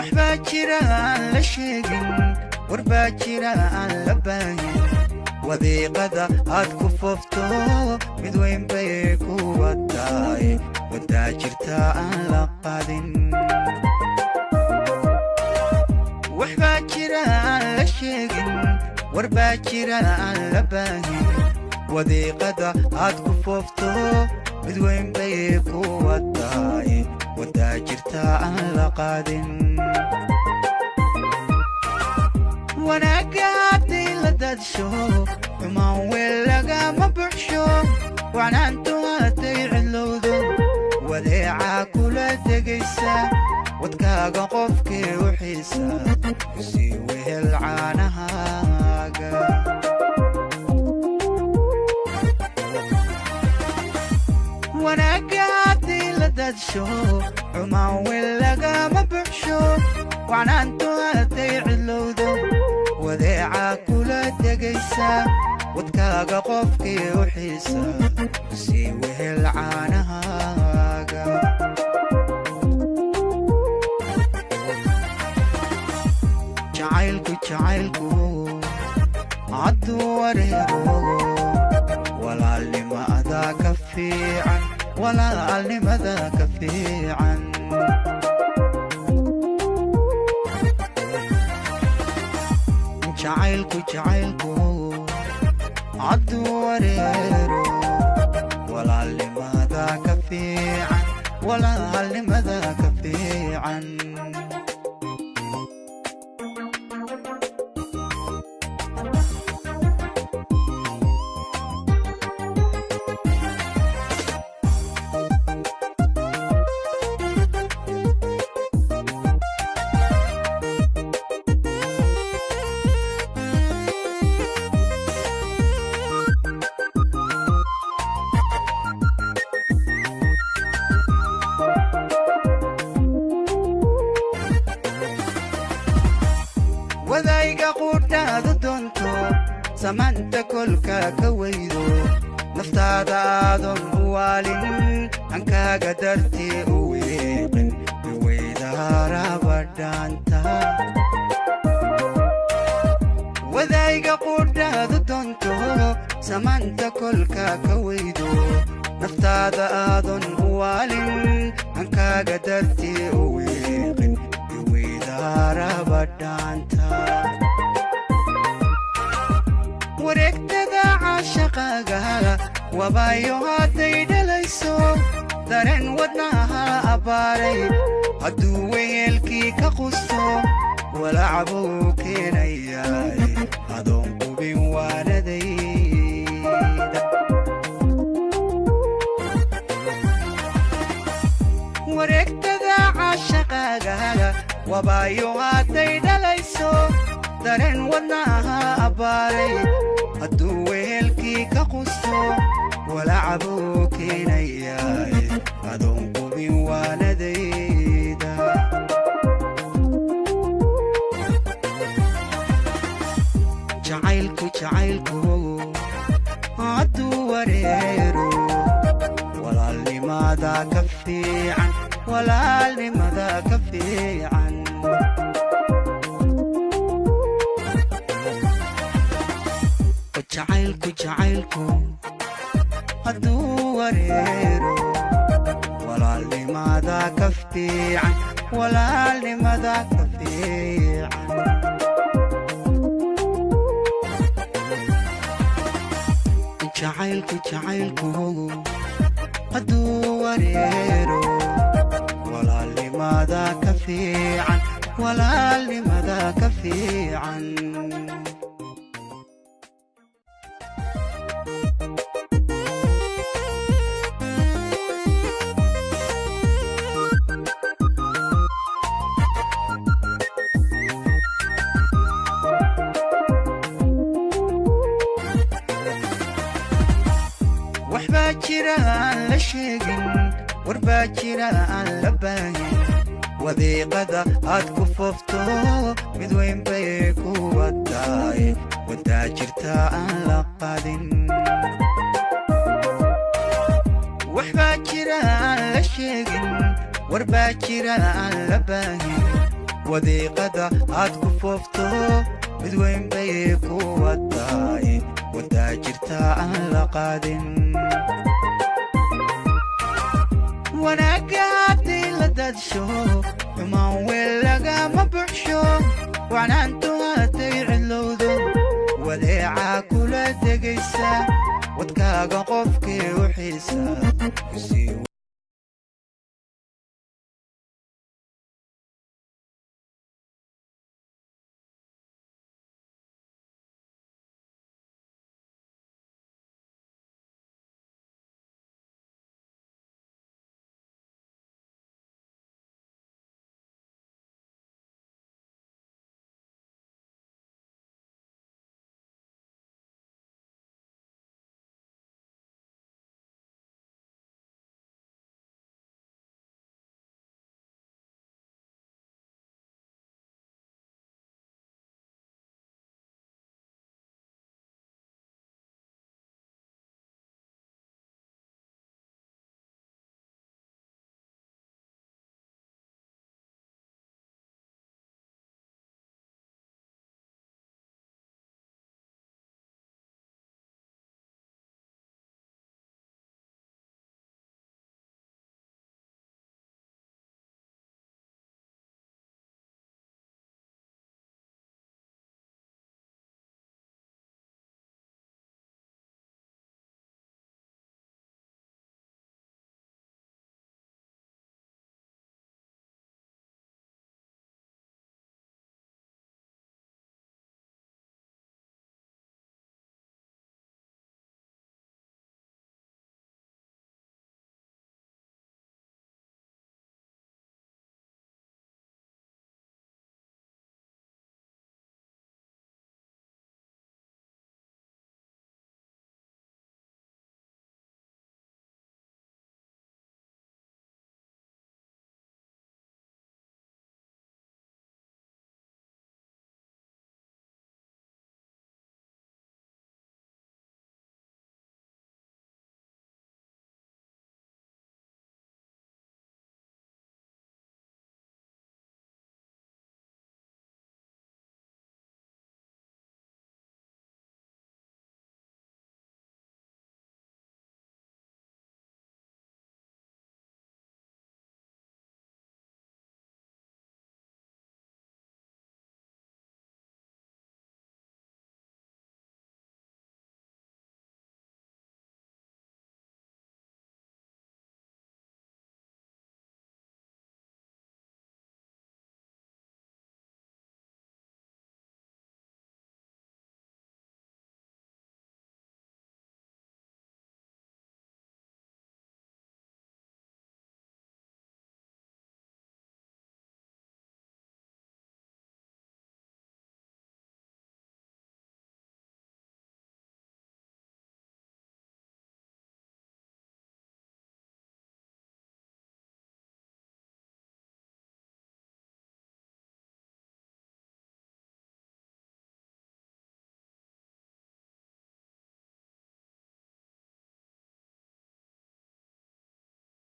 waxbaa jira aan la sheegin warbaa jira aan la baahin wadiiqada aad ku foofto mid weyn bay ku wataay wadaa jirta aan la qaadin waxbaa jira aan la sheegin warbaa jira aan la baahin wadiiqada aad ku foofto mid weyn bay ku wataay wadaa jirta aan la qaadin wanaaga haddii la dadsho xumaan weel lagama buxsho wacnaantu hadday cidlowdo wadeecaa kula degaysa wadkaaga qofkii u xiisa kusii wehel caanahaaga wanaaga haddii la dadsho xumaan weel lagama buxsho wacnaantu hadday cidlowdo wadeecaa kula degaysa wadkaaga qofkii u xiisa kusii wehel caanahaaga jacaylku hadduu wareego walaalnimada ka fiican walaalnimada ka fiican jacaylku hadduu wareero walaalnimada ka fiican walaalnimada ka fiican wadayga quudhaadu doonto samaanta kolka ka weydo naftaada aadan u waalin hankaaga dartii u weeqin iweydaarabadhaanta wadayga quudhaadu doonto samaanta kolka ka weydo naftaada aadan u waalin hankaaga dartii u weeqin iweydaarabadhaanta wareegtada caashaqaaga wabaayo hadday dhalayso dareen wadnaha abbaaray hadduu wehelkii ka qusto walacbuu keenayaay adoon qubin waanadayda wareegtada caashaqaaga wabaayo hadday dhalayso dareen wadnaha abbaaray hadduu wehelkii ka qusto walacbuu keenayaay adoon qubin waanadayda jacaylku hadduu wareero walaalnimada ka fiican walaalnimada ka fiican jacaylku hadduu wareero walaalnimada ka fiican walaalnimada ka fiican jacaylku hadduu wareero walaalnimada ka fiican walaalnimada ka fiican waxbaa jira aan la sheegin warbaa jira aan la baahin wadiiqada aad ku foofto mid weyn bay ku wataay wadaa jirta aan la qaadin waxbaa jira aan la sheegin warbaa jira aan la baahin wadiiqada aad ku foofto mid weyn bay ku wadaay wadaa jirta aan la qaadin wanaaga haddii la dadsho xumaan weel lagama buxsho wacnaantu hadday cidlowdo wadeeca kula degaysa wadkaaga qofkii u xiisa